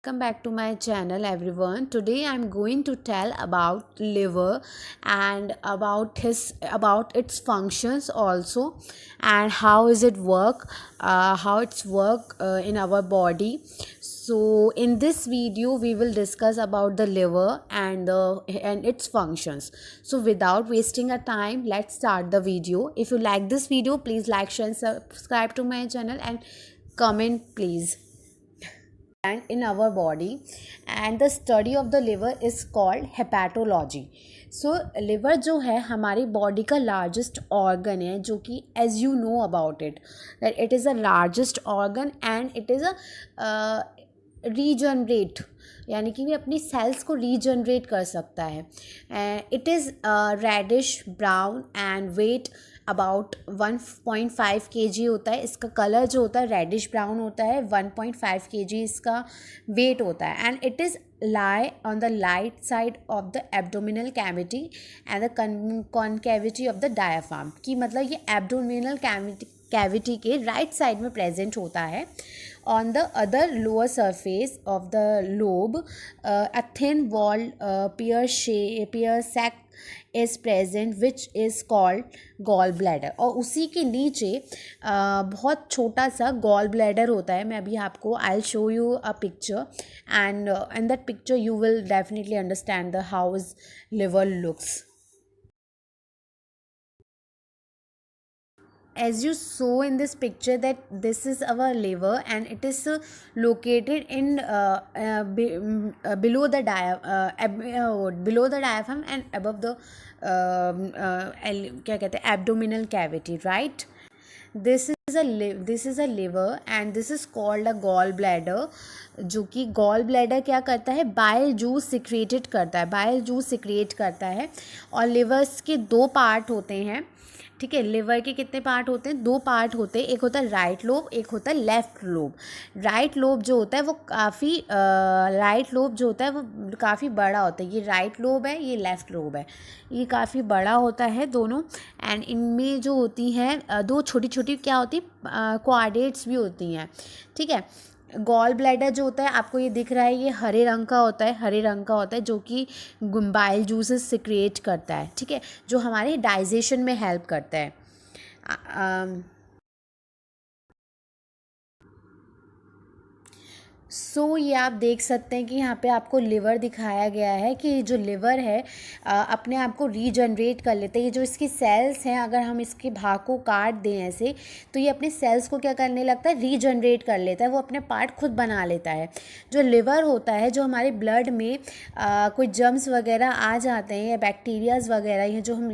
Welcome back to my channel everyone. Today I'm going to tell about liver and about its functions also, and how is it work, how it's work in our body. So in this video we will discuss about the liver and its functions. So without wasting a time, let's start the video. If you like this video, please like, share and subscribe to my channel and comment please. And in our body, and the study of the liver is called hepatology. So liver जो है हमारी body का largest organ है, जो कि as you know about it that it is a largest organ and it is a regenerate, यानी कि भी अपनी सेल्स को रीजनरेट कर सकता है. It is reddish brown and weight about 1.5 kg होता है. इसका कलर जो होता है रेडिश ब्राउन होता है. 1.5 kg इसका वेट होता है and it is lie on the light side of the abdominal cavity and the concavity of the diaphragm. कि मतलब ये abdominal cavity के राइट साइड में प्रेजेंट होता है. On the other lower surface of the lobe, a thin walled pear sac is present which is called gall bladder. और उसी के नीचे बहुत छोटा सा गॉल ब्लैडर होता है. मैं अभी आपको I show you a picture and in that picture you will definitely understand the how is liver looks. As you saw in this picture that this is our liver and it is located in below the below the diaphragm and above the क्या कहते हैं abdominal cavity, right? This is a liver and this is called a gall bladder. जो कि gall bladder क्या करता है, bile juice secreted करता है, बाइल जूस सिक्रिएट करता है. और लिवर्स के दो पार्ट होते हैं. ठीक है, लिवर के कितने पार्ट होते हैं? दो पार्ट होते हैं. एक होता है राइट लोब, एक होता है लेफ्ट लोब. राइट लोब जो होता है वो काफ़ी बड़ा होता है. ये राइट लोब है, ये लेफ्ट लोब है. ये काफ़ी बड़ा होता है दोनों. एंड इनमें जो होती हैं दो छोटी छोटी क्या होती है, क्वाड्रेट्स भी होती हैं. ठीक है. गॉल ब्लैडर जो होता है आपको ये दिख रहा है, ये हरे रंग का होता है, हरे रंग का होता है, जो कि बाइल जूसेस सिक्रिएट करता है. ठीक है, जो हमारे डाइजेशन में हेल्प करता है. ये आप देख सकते हैं कि यहाँ पे आपको लिवर दिखाया गया है कि जो लिवर है अपने आप को रीजनरेट कर लेते हैं. ये जो इसकी सेल्स हैं, अगर हम इसके भाग को काट दें ऐसे, तो ये अपने सेल्स को क्या करने लगता है, रीजनरेट कर लेता है. वो अपने पार्ट खुद बना लेता है. जो लिवर होता है, जो हमारे ब्लड में कोई जर्म्स वगैरह आ जाते हैं या बैक्टीरियाज वगैरह, ये जो हम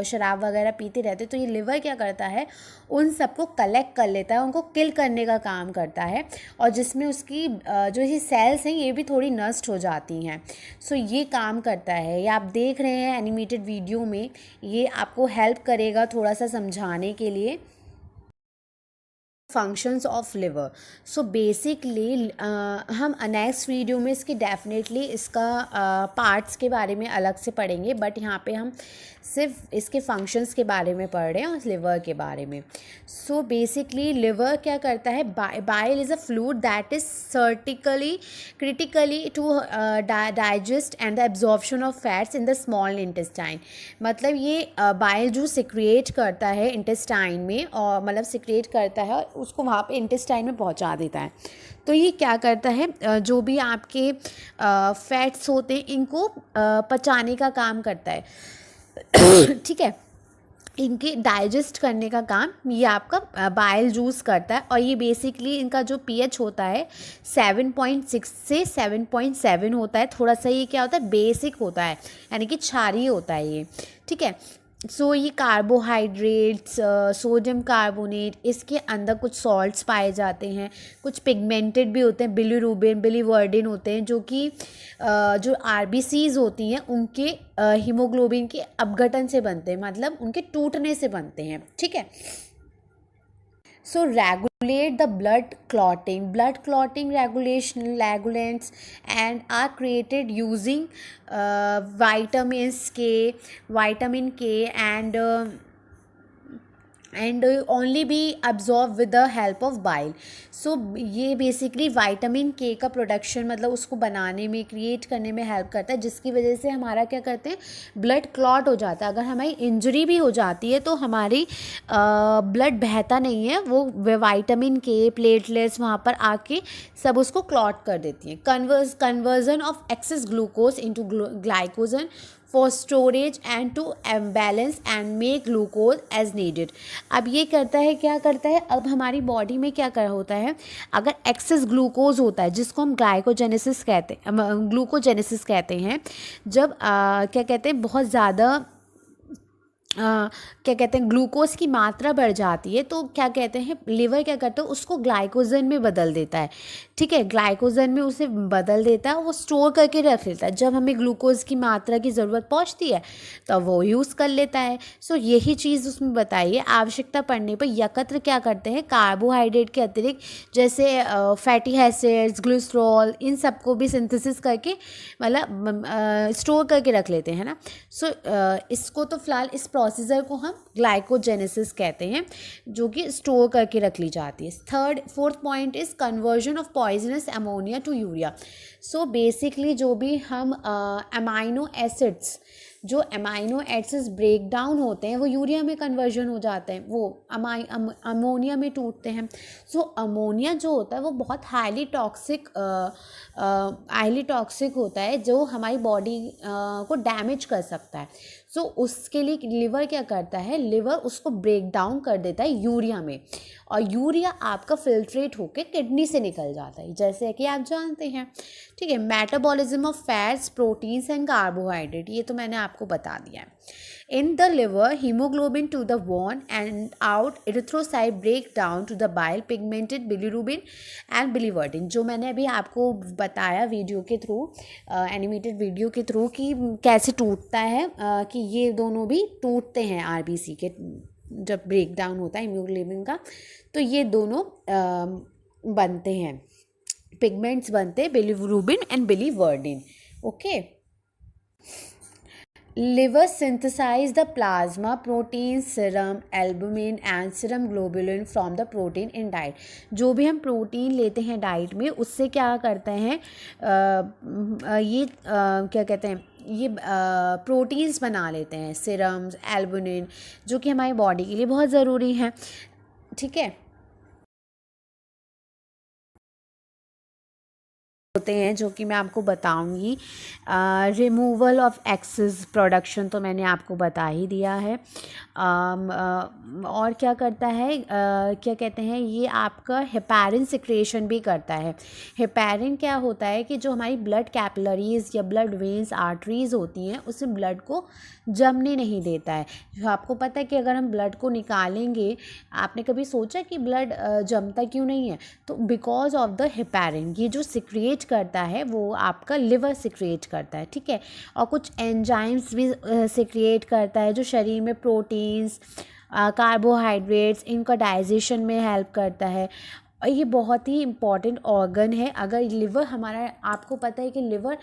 शराब वगैरह पीते रहते हैं, तो ये लिवर क्या करता है, उन सबको कलेक्ट कर लेता है, उनको किल करने का काम करता है. और जिसमें उसकी जो ये सेल्स हैं ये भी थोड़ी नष्ट हो जाती हैं. ये काम करता है. ये आप देख रहे हैं एनिमेटेड वीडियो में, ये आपको हेल्प करेगा थोड़ा सा समझाने के लिए फंक्शंस ऑफ लिवर. बेसिकली हम नेक्स्ट वीडियो में इसकी डेफिनेटली इसका पार्ट्स के बारे में अलग से पढ़ेंगे, बट यहाँ पे हम सिर्फ इसके फंक्शंस के बारे में पढ़ रहे हैं और लिवर के बारे में. बेसिकली लिवर क्या करता है, bile is a fluid that is critically to digest and the absorption of fats in the small intestine. मतलब ये बाइल जो सिक्रिएट करता है इंटेस्टाइन में, और मतलब सिक्रिएट करता है और उसको वहाँ पे इंटेस्टाइन में पहुँचा देता है. तो ये क्या करता है, जो भी आपके फैट्स होते हैं इनको पचाने का काम करता है. ठीक है, इनके डाइजेस्ट करने का काम ये आपका बाइल जूस करता है. और ये बेसिकली इनका जो पीएच होता है 7.6 से 7.7 होता है. थोड़ा सा ये क्या होता है, बेसिक होता है, यानी कि क्षारीय होता है ये. ठीक है. ये कार्बोहाइड्रेट्स, सोडियम कार्बोनेट, इसके अंदर कुछ सॉल्ट्स पाए जाते हैं, कुछ पिगमेंटेड भी होते हैं, बिलीरुबिन बिलीवर्डिन होते हैं, जो कि जो आरबीसीज होती हैं उनके हीमोग्लोबिन के अपघटन से बनते हैं, मतलब उनके टूटने से बनते हैं. ठीक है. Regulate the blood clotting regulants and are created using vitamin K and and only B absorb with the help of bile. So ये बेसिकली विटामिन के का प्रोडक्शन मतलब उसको बनाने में क्रिएट करने में हेल्प करता है, जिसकी वजह से हमारा क्या करते हैं ब्लड क्लॉट हो जाता है. अगर हमारी इंजरी भी हो जाती है तो हमारी ब्लड बहता नहीं है, वो विटामिन के प्लेटलेट्स वहाँ पर आके सब उसको क्लॉट कर देती हैं. Conversion of access glucose into glycogen for storage and to balance and make glucose as needed. अब ये करता है क्या करता है, अब हमारी बॉडी में क्या कर होता है, अगर एक्सेस ग्लूकोज होता है जिसको हम ग्लूकोजेनेसिस कहते हैं, जब क्या कहते हैं बहुत ज़्यादा क्या कहते हैं ग्लूकोज की मात्रा बढ़ जाती है, तो क्या कहते हैं लिवर क्या करता है उसको ग्लाइकोजन में बदल देता है. ठीक है, ग्लाइकोजन में उसे बदल देता है, वो स्टोर करके रख लेता है. जब हमें ग्लूकोज की मात्रा की ज़रूरत पहुंचती है तब वो यूज़ कर लेता है. सो यही चीज़ उसमें बताइए. आवश्यकता पड़ने पर एकत्र क्या करते हैं कार्बोहाइड्रेट के अतिरिक्त जैसे फैटी एसिड्स, ग्लिसरॉल, इन सबको भी सिंथेसिस करके मतलब स्टोर करके रख लेते हैं ना. सो इसको तो फिलहाल इस प्रोसीजर को हम ग्लाइकोजेनेसिस कहते हैं, जो कि स्टोर करके रख ली जाती है. Fourth point is conversion of poisonous ammonia to urea. So basically जो भी हम अमाइनो एसिड्स ब्रेक डाउन होते हैं वो यूरिया में कन्वर्जन हो जाते हैं, वो अमोनिया में टूटते हैं. सो अमोनिया जो होता है वो बहुत हाईली टॉक्सिक होता है, जो हमारी बॉडी को डैमेज कर सकता है. सो उसके लिए लिवर क्या करता है, लिवर उसको ब्रेक डाउन कर देता है यूरिया में, और यूरिया आपका फिल्ट्रेट होकर किडनी से निकल जाता है, जैसे कि आप जानते हैं. ठीक है, metabolism of fats, proteins and carbohydrate, ये तो मैंने आपको बता दिया है. In the liver haemoglobin to the worn and out erythrocyte break down to the bile pigmented bilirubin and biliverdin, जो मैंने अभी आपको बताया वीडियो के थ्रू, एनिमेटेड वीडियो के थ्रू कि कैसे टूटता है, कि ये दोनों भी टूटते हैं आरबीसी के जब ब्रेक डाउन होता है हीमोग्लोबिन का, तो ये दोनों बनते हैं, पिगमेंट्स बनते हैं bilirubin and biliverdin. Okay. Liver synthesize the plasma protein, serum albumin and serum globulin from the protein in diet. जो भी हम प्रोटीन लेते हैं डाइट में उससे क्या करते हैं क्या कहते हैं ये प्रोटीन्स बना लेते हैं, सीरम्स, एल्बुमिन, जो कि हमारी बॉडी के लिए बहुत ज़रूरी है. ठीक है, होते हैं जो कि मैं आपको बताऊंगी. रिमूवल ऑफ एक्सेस प्रोडक्शन तो मैंने आपको बता ही दिया है. और क्या करता है क्या कहते हैं ये आपका हेपारिन सिक्रेशन भी करता है. हेपारिन क्या होता है कि जो हमारी ब्लड कैपिलरीज या ब्लड वेन्स, आर्टरीज होती हैं उसमें ब्लड को जमने नहीं देता है. जो आपको पता है कि अगर हम ब्लड को निकालेंगे, आपने कभी सोचा कि ब्लड जमता क्यों नहीं है, तो बिकॉज ऑफ द हेपारिन. ये जो सिक्रिएट करता है वो आपका लिवर सिक्रिएट करता है. ठीक है, और कुछ एंजाइम्स भी सिक्रिएट करता है जो शरीर में प्रोटीन्स, कार्बोहाइड्रेट्स, इनका डाइजेशन में हेल्प करता है. और ये बहुत ही इम्पॉर्टेंट ऑर्गन है. अगर लिवर हमारा, आपको पता है कि लिवर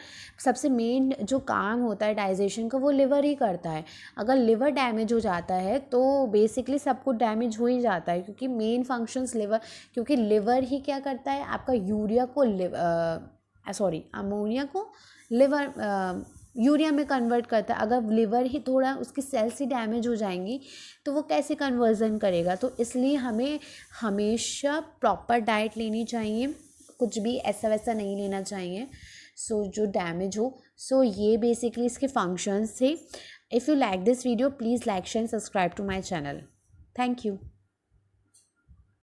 सबसे मेन जो काम होता है डाइजेशन का वो लिवर ही करता है. अगर लिवर डैमेज हो जाता है तो बेसिकली सब कुछ डैमेज हो ही जाता है, क्योंकि मेन फंक्शंस लिवर, क्योंकि लिवर ही क्या करता है आपका यूरिया को अमोनिया को लिवर यूरिया में कन्वर्ट करता है. अगर लिवर ही थोड़ा उसकी सेल्स ही डैमेज हो जाएंगी तो वो कैसे कन्वर्जन करेगा. तो इसलिए हमें हमेशा प्रॉपर डाइट लेनी चाहिए, कुछ भी ऐसा वैसा नहीं लेना चाहिए जो डैमेज हो. ये बेसिकली इसके फंक्शंस थे. If you like this video please like share and subscribe to my channel. Thank you.